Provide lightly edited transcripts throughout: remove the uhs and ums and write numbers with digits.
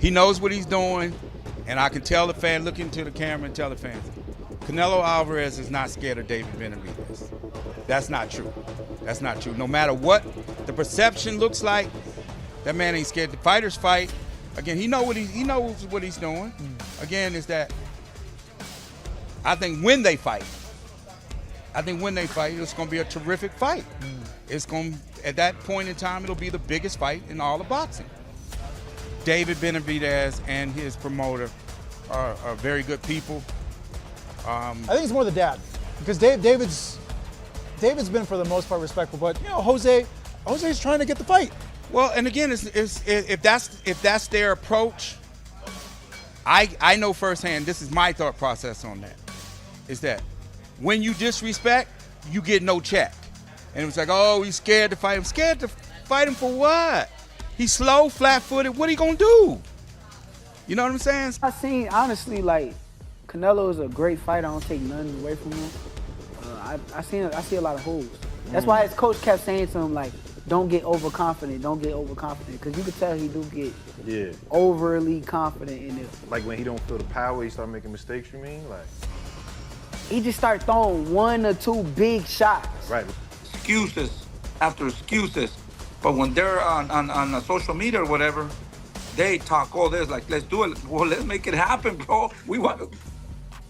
He knows what he's doing, and I can tell the fan, look into the camera and tell the fans, Canelo Alvarez is not scared of David Benavidez. That's not true. That's not true. No matter what the perception looks like, that man ain't scared. The fighters fight. Again, he knows what he's doing. Again, is that I think when they fight, it's going to be a terrific fight. It's going to, at that point in time, it'll be the biggest fight in all of boxing. David Benavidez and his promoter are very good people. I think it's more the dad, because David's been for the most part respectful, but you know, Jose's trying to get the fight. Well, and again, if that's their approach, I know firsthand. This is my thought process on that. Is that when you disrespect, you get no check, and it's like, oh, he's scared to fight him. Scared to fight him for what? He's slow, flat-footed. What are you gonna do? You know what I'm saying? I seen, honestly, like, Canelo is a great fighter. I don't take nothing away from him. I see a lot of holes. That's why his coach kept saying to him, like, don't get overconfident, because you could tell he do get overly confident in it. Like when he don't feel the power, he start making mistakes, you mean? Like, he just start throwing 1 or 2 big shots. Right. Excuses after excuses. But when they're on social media or whatever, they talk all this, like, let's do it. Well, let's make it happen, bro. We want to.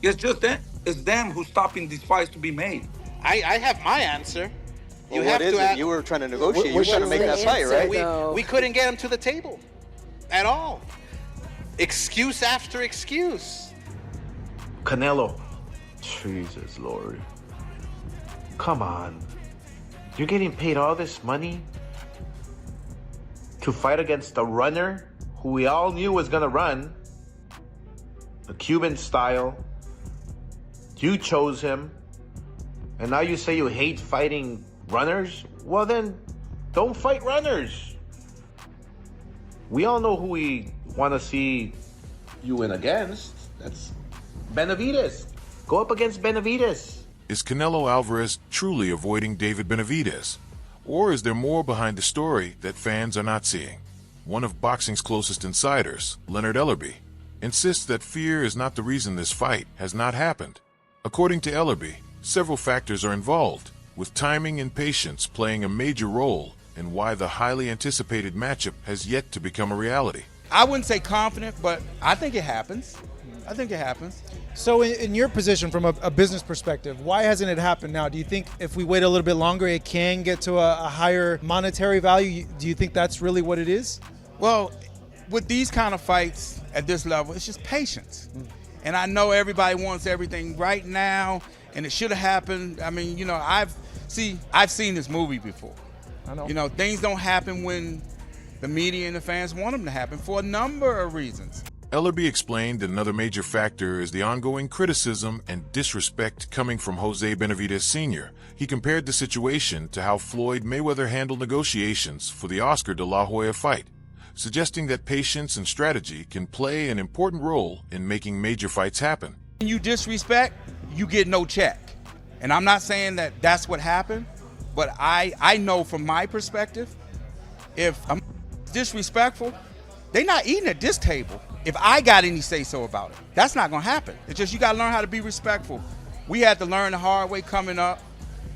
It's just them. It's them who's stopping these fights to be made. I have my answer. Well, you have to ask. You were trying to negotiate. You were trying to make that fight, right? We couldn't get him to the table at all. Excuse after excuse. Canelo. Jesus, Lord. Come on. You're getting paid all this money to fight against a runner who we all knew was going to run, a Cuban style. You chose him, and now you say you hate fighting runners? Well then, don't fight runners. We all know who we want to see you win against. That's Benavidez. Go up against Benavidez. Is Canelo Alvarez truly avoiding David Benavidez? Or is there more behind the story that fans are not seeing? One of boxing's closest insiders, Leonard Ellerbe, insists that fear is not the reason this fight has not happened. According to Ellerbe, several factors are involved, with timing and patience playing a major role in why the highly anticipated matchup has yet to become a reality. I wouldn't say confident, but I think it happens. I think it happens. So in your position, from a business perspective, why hasn't it happened now? Do you think if we wait a little bit longer, it can get to a higher monetary value? Do you think that's really what it is? Well, with these kind of fights at this level, it's just patience. And I know everybody wants everything right now, and it should have happened. I mean, you know, I've seen this movie before. I know. You know, things don't happen when the media and the fans want them to happen for a number of reasons. Ellerbe explained that another major factor is the ongoing criticism and disrespect coming from Jose Benavidez Sr. He compared the situation to how Floyd Mayweather handled negotiations for the Oscar de la Hoya fight, suggesting that patience and strategy can play an important role in making major fights happen. When you disrespect, you get no check. And I'm not saying that that's what happened, but I know from my perspective, if I'm disrespectful, they're not eating at this table. If I got any say-so about it, that's not gonna happen. It's just you gotta learn how to be respectful. We had to learn the hard way coming up,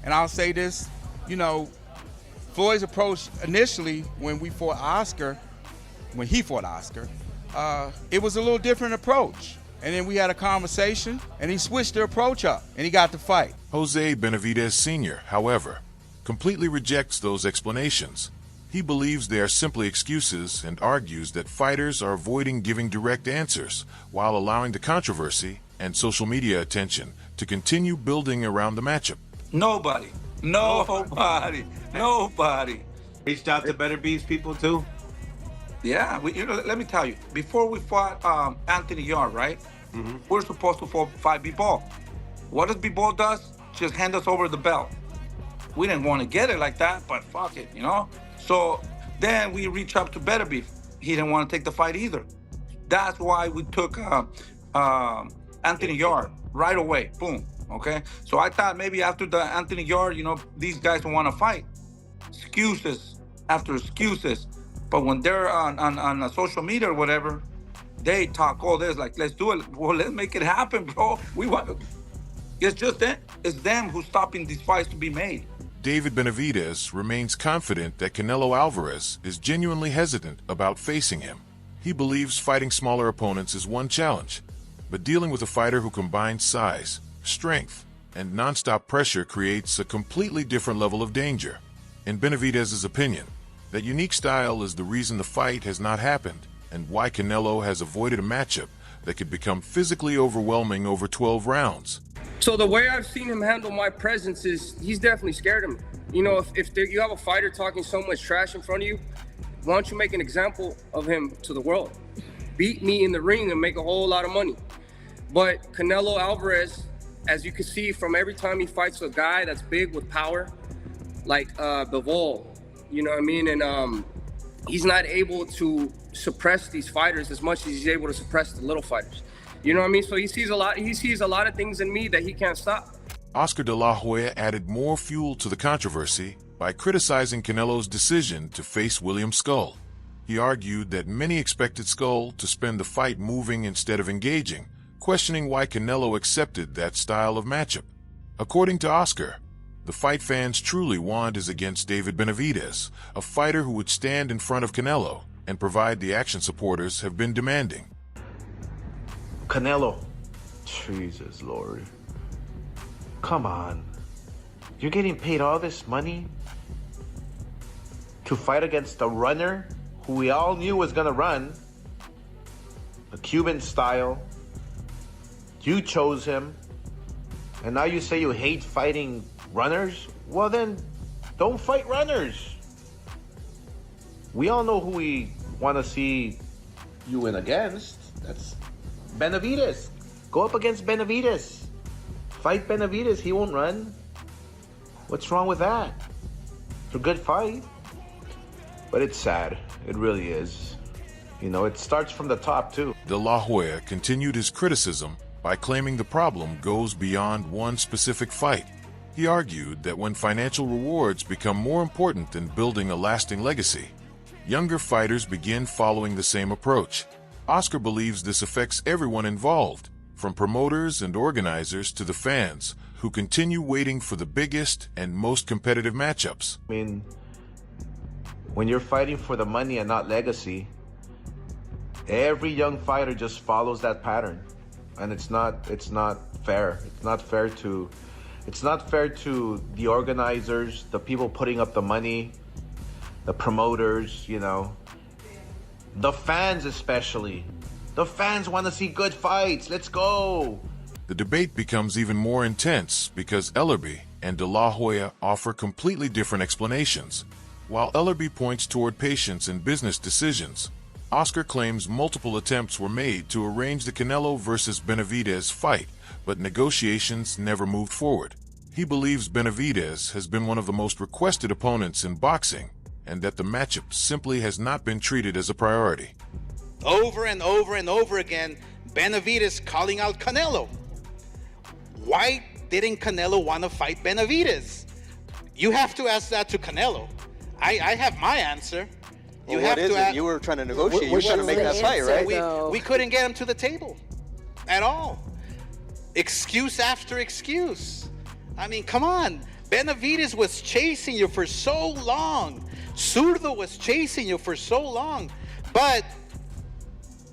and I'll say this, you know, Floyd's approach initially when he fought Oscar, it was a little different approach. And then we had a conversation, and he switched the approach up, and he got the fight. Jose Benavidez Sr., however, completely rejects those explanations. He believes they are simply excuses and argues that fighters are avoiding giving direct answers while allowing the controversy and social media attention to continue building around the matchup. Nobody. reached out to Better Beef's people too? Yeah, let me tell you, before we fought Anthony Yarde, right? We're supposed to fight B-Ball. What does B-Ball does? Just hand us over the belt. We didn't want to get it like that, but fuck it, you know? So then we reached up to Better Beef. He didn't want to take the fight either. That's why we took Anthony Yarde right away, boom, okay? So I thought maybe after the Anthony Yarde, you know, these guys don't want to fight. Excuses after excuses. But when they're on social media or whatever, They talk all this, like, let's do it. Well, let's make it happen, bro. We want. It's just them. It's them who's stopping these fights to be made. David Benavidez remains confident that Canelo Alvarez is genuinely hesitant about facing him. He believes fighting smaller opponents is one challenge, but dealing with a fighter who combines size, strength, and non-stop pressure creates a completely different level of danger. In Benavidez's opinion, that unique style is the reason the fight has not happened and why Canelo has avoided a matchup that could become physically overwhelming over 12 rounds. So the way I've seen him handle my presence is he's definitely scared of me. You know, if you have a fighter talking so much trash in front of you, why don't you make an example of him to the world? Beat me in the ring and make a whole lot of money. But Canelo Alvarez, as you can see from every time he fights a guy that's big with power, like Bivol, you know what I mean? And he's not able to suppress these fighters as much as he's able to suppress the little fighters. You know what I mean? So he sees a lot of things in me that he can't stop. Oscar de la Hoya added more fuel to the controversy by criticizing Canelo's decision to face William Skull. He argued that many expected Skull to spend the fight moving instead of engaging, questioning why Canelo accepted that style of matchup. According to Oscar, the fight fans truly want is against David Benavidez, a fighter who would stand in front of Canelo and provide the action supporters have been demanding. Canelo, Jesus Lord, come on. You're getting paid all this money to fight against a runner who we all knew was gonna run, a Cuban style. You chose him, and now you say you hate fighting runners? Well then, don't fight runners. We all know who we want to see you win against. That's Benavidez. Go up against Benavidez. Fight Benavidez, he won't run. What's wrong with that? It's a good fight. But it's sad. It really is. You know, it starts from the top too. De La Hoya continued his criticism by claiming the problem goes beyond one specific fight. He argued that when financial rewards become more important than building a lasting legacy, younger fighters begin following the same approach. Oscar believes this affects everyone involved, from promoters and organizers to the fans, who continue waiting for the biggest and most competitive matchups. I mean, when you're fighting for the money and not legacy, every young fighter just follows that pattern. And it's not fair. It's not fair to the organizers, the people putting up the money, the promoters, you know. The fans especially. The fans want to see good fights. Let's go. The debate becomes even more intense because Ellerbe and De La Hoya offer completely different explanations. While Ellerbe points toward patience in business decisions, Oscar claims multiple attempts were made to arrange the Canelo versus Benavidez fight, but negotiations never moved forward. He believes Benavidez has been one of the most requested opponents in boxing, and that the matchup simply has not been treated as a priority. Over and over and over again, Benavidez calling out Canelo. Why didn't Canelo want to fight Benavidez? You have to ask that to Canelo. I have my answer. Well, what is it? You were trying to negotiate. You were trying to make that fight, right? We couldn't get him to the table at all. Excuse after excuse. I mean, come on. Benavidez was chasing you for so long. Zurdo was chasing you for so long. But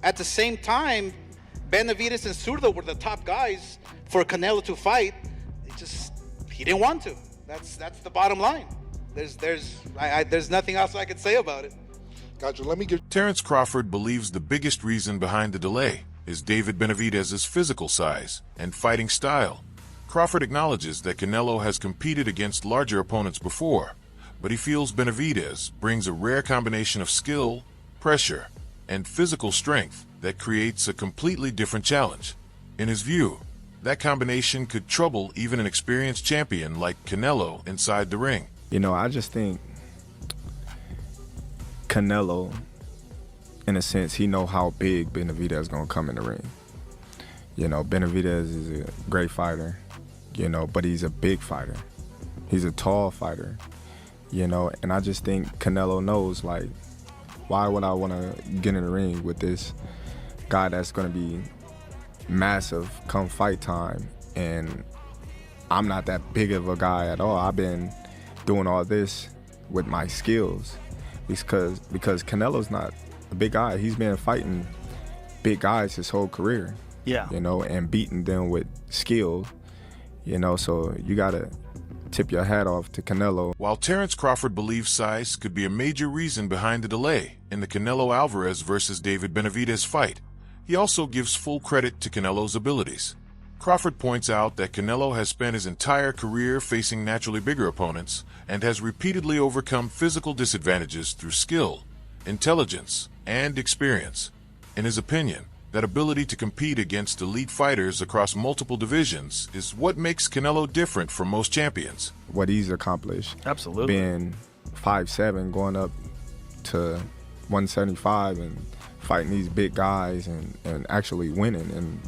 at the same time, Benavidez and Zurdo were the top guys for Canelo to fight. He didn't want to. That's the bottom line. There's nothing else I could say about it. Gotcha. Let me get. Terence Crawford believes the biggest reason behind the delay is David Benavidez's physical size and fighting style. Crawford acknowledges that Canelo has competed against larger opponents before, but he feels Benavidez brings a rare combination of skill, pressure, and physical strength that creates a completely different challenge. In his view, that combination could trouble even an experienced champion like Canelo inside the ring. You know, I just think Canelo, in a sense, he know how big Benavidez is going to come in the ring. You know, Benavidez is a great fighter, you know, but he's a big fighter. He's a tall fighter, you know, and I just think Canelo knows, like, why would I want to get in the ring with this guy that's going to be massive come fight time, and I'm not that big of a guy at all. I've been doing all this with my skills because Canelo's not a big guy. He's been fighting big guys his whole career. Yeah. You know, and beating them with skill, you know, so you got to tip your hat off to Canelo. While Terrence Crawford believes size could be a major reason behind the delay in the Canelo Alvarez versus David Benavidez fight, he also gives full credit to Canelo's abilities. Crawford points out that Canelo has spent his entire career facing naturally bigger opponents and has repeatedly overcome physical disadvantages through skill, intelligence, and experience. In his opinion, that ability to compete against elite fighters across multiple divisions is what makes Canelo different from most champions. What he's accomplished. Absolutely. Being 5'7", going up to 175 and fighting these big guys and actually winning. And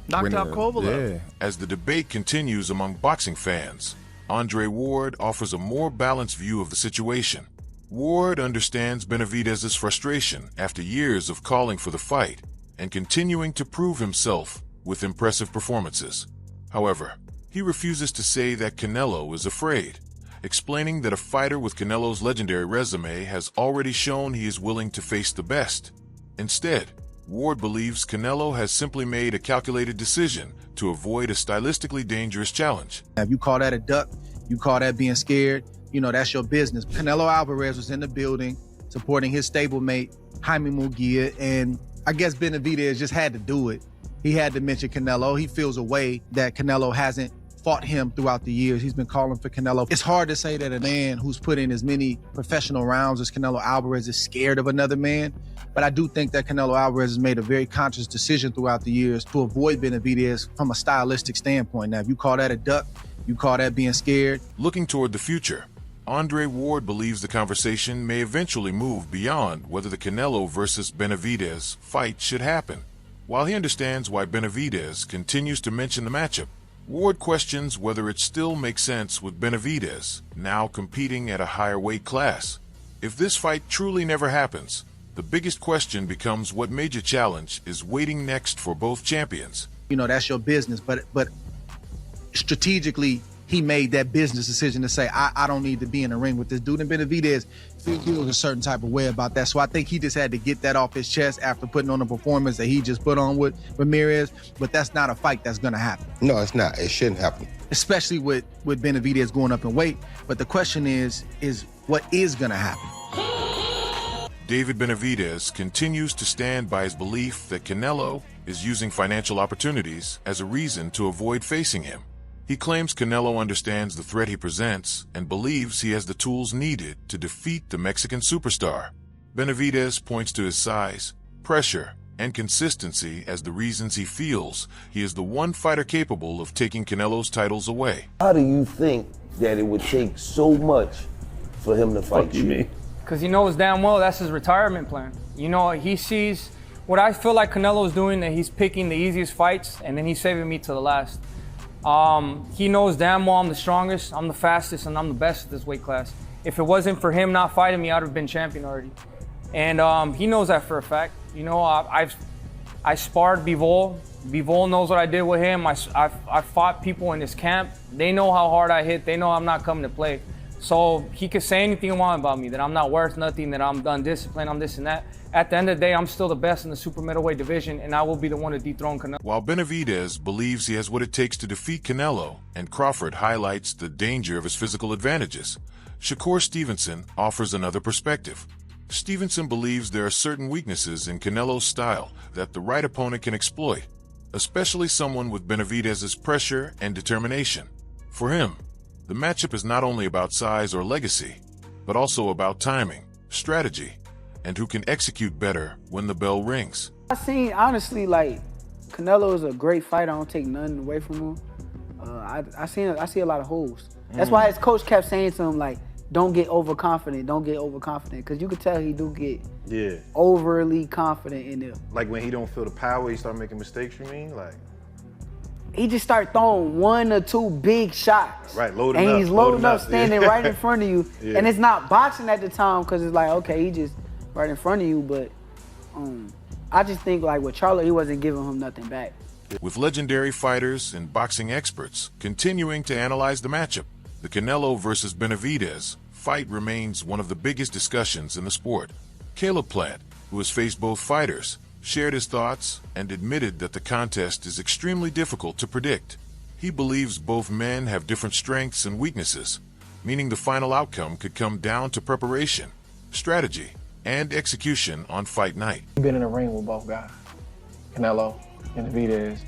knocked out Kovalev. Yeah. As the debate continues among boxing fans, Andre Ward offers a more balanced view of the situation. Ward understands Benavidez's frustration after years of calling for the fight and continuing to prove himself with impressive performances. However, he refuses to say that Canelo is afraid, explaining that a fighter with Canelo's legendary resume has already shown he is willing to face the best. Instead, Ward believes Canelo has simply made a calculated decision to avoid a stylistically dangerous challenge. If you call that a duck, you call that being scared, you know, that's your business. Canelo Alvarez was in the building supporting his stablemate, Jaime Munguia, and I guess Benavidez just had to do it. He had to mention Canelo. He feels a way that Canelo hasn't fought him throughout the years. He's been calling for Canelo. It's hard to say that a man who's put in as many professional rounds as Canelo Alvarez is scared of another man, but I do think that Canelo Alvarez has made a very conscious decision throughout the years to avoid Benavidez from a stylistic standpoint. Now, if you call that a duck, you call that being scared. Looking toward the future, Andre Ward believes the conversation may eventually move beyond whether the Canelo versus Benavidez fight should happen. While he understands why Benavidez continues to mention the matchup, Ward questions whether it still makes sense with Benavidez now competing at a higher weight class. If this fight truly never happens, the biggest question becomes what major challenge is waiting next for both champions. You know, that's your business, but strategically, he made that business decision to say, I don't need to be in the ring with this dude. And Benavidez feels a certain type of way about that. So I think he just had to get that off his chest after putting on the performance that he just put on with Ramirez. But that's not a fight that's going to happen. No, it's not. It shouldn't happen. Especially with Benavidez going up in weight. But the question is what is going to happen? David Benavidez continues to stand by his belief that Canelo is using financial opportunities as a reason to avoid facing him. He claims Canelo understands the threat he presents and believes he has the tools needed to defeat the Mexican superstar. Benavidez points to his size, pressure, and consistency as the reasons he feels he is the one fighter capable of taking Canelo's titles away. How do you think that it would take so much for him to fight you? Because he knows damn well that's his retirement plan. You know, he sees what I feel like Canelo's doing, that he's picking the easiest fights and then he's saving me to the last. He knows damn well I'm the strongest, I'm the fastest, and I'm the best at this weight class. If it wasn't for him not fighting me, I'd have been champion already. And he knows that for a fact. You know, I sparred Bivol. Bivol knows what I did with him. I fought people in his camp. They know how hard I hit. They know I'm not coming to play. So he could say anything he wants about me, that I'm not worth nothing, that I'm undisciplined, I'm this and that. At the end of the day, I'm still the best in the super middleweight division, and I will be the one to dethrone Canelo. While Benavidez believes he has what it takes to defeat Canelo, and Crawford highlights the danger of his physical advantages, Shakur Stevenson offers another perspective. Stevenson believes there are certain weaknesses in Canelo's style that the right opponent can exploit, especially someone with Benavidez's pressure and determination. For him, the matchup is not only about size or legacy, but also about timing, strategy, and who can execute better when the bell rings. Honestly, like, Canelo is a great fighter. I don't take nothing away from him. I see a lot of holes. That's why his coach kept saying to him, like, don't get overconfident, don't get overconfident. Because you could tell he do get overly confident in it. Like when he don't feel the power, he start making mistakes, you mean? Like, he just start throwing 1 or 2 big shots. Right, loading up. And he's loading up, standing right in front of you. Yeah. And it's not boxing at the time because it's like, okay, he just right in front of you. But I just think like with Charlo, he wasn't giving him nothing back. With legendary fighters and boxing experts continuing to analyze the matchup, the Canelo versus Benavidez fight remains one of the biggest discussions in the sport. Caleb Plant, who has faced both fighters, shared his thoughts and admitted that the contest is extremely difficult to predict. He believes both men have different strengths and weaknesses, meaning the final outcome could come down to preparation, strategy, and execution on fight night. I've been in a ring with both guys, Canelo and Benavidez.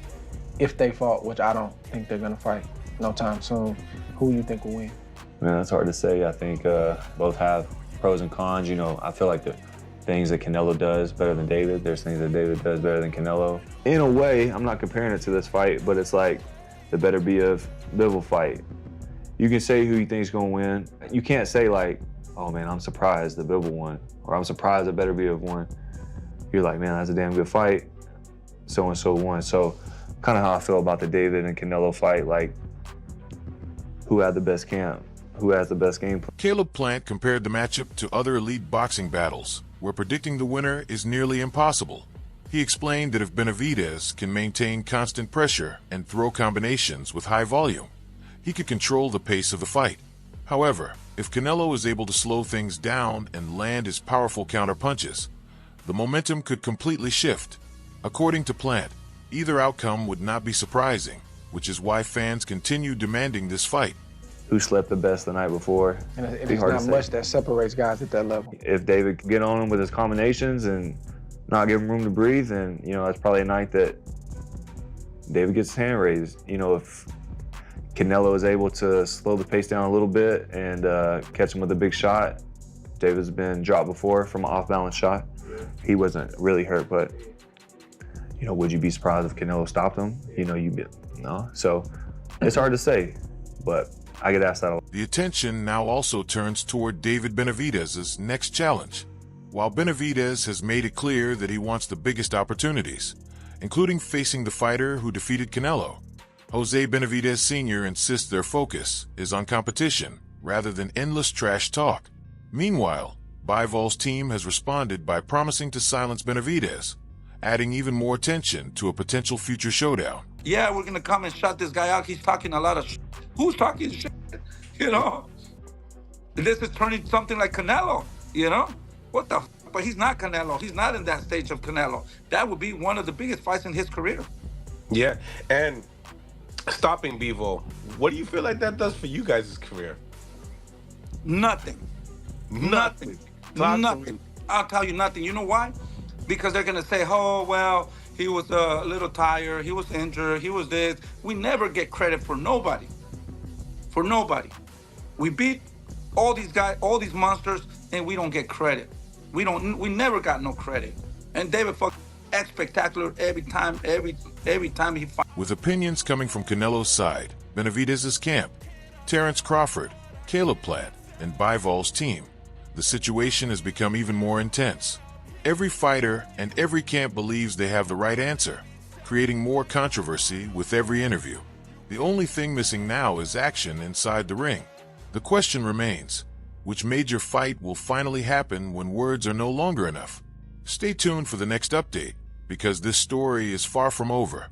If they fought, which I don't think they're gonna fight no time soon, who do you think will win? Man, that's hard to say. I think both have pros and cons. You know, I feel like the things that Canelo does better than David. There's things that David does better than Canelo. In a way, I'm not comparing it to this fight, but it's like the better be of Bivol fight. You can say who you think is gonna win. You can't say like, oh man, I'm surprised that Bivol won, or I'm surprised that Better Be of won. You're like, man, that's a damn good fight. So-and-so won. So kind of how I feel about the David and Canelo fight, like who had the best camp, who has the best game plan. Caleb Plant compared the matchup to other elite boxing battles, where predicting the winner is nearly impossible. He explained that if Benavidez can maintain constant pressure and throw combinations with high volume, he could control the pace of the fight. However, if Canelo is able to slow things down and land his powerful counterpunches, the momentum could completely shift. According to Plant, either outcome would not be surprising, which is why fans continue demanding this fight. Who slept the best the night before? And it's not much that separates guys at that level. If David can get on him with his combinations and not give him room to breathe, then, you know, that's probably a night that David gets his hand raised. You know, if Canelo is able to slow the pace down a little bit and catch him with a big shot. David's been dropped before from an off-balance shot. He wasn't really hurt, but, you know, would you be surprised if Canelo stopped him? You know, no. So it's hard to say, but I get asked that a lot. The attention now also turns toward David Benavidez's next challenge. While Benavidez has made it clear that he wants the biggest opportunities, including facing the fighter who defeated Canelo, Jose Benavidez Sr. insists their focus is on competition rather than endless trash talk. Meanwhile, Bivol's team has responded by promising to silence Benavidez, adding even more tension to a potential future showdown. Yeah, we're gonna come and shut this guy out. He's talking a lot of shit. Who's talking shit? You know? This is turning something like Canelo, you know? What the f? But he's not Canelo. He's not in that stage of Canelo. That would be one of the biggest fights in his career. Yeah, and stopping Bivol, what do you feel like that does for you guys' career? Nothing. Nothing. Nothing. I'll tell you nothing. You know why? Because they're gonna say, oh, well, he was a little tired, he was injured, he was this. We never get credit for nobody. For nobody. We beat all these guys, all these monsters, and we don't get credit. We never got no credit. And David acts spectacular every time he fights. With opinions coming from Canelo's side, Benavidez's camp, Terrence Crawford, Caleb Plant, and Bivol's team, the situation has become even more intense. Every fighter and every camp believes they have the right answer, creating more controversy with every interview. The only thing missing now is action inside the ring. The question remains, which major fight will finally happen when words are no longer enough? Stay tuned for the next update, because this story is far from over.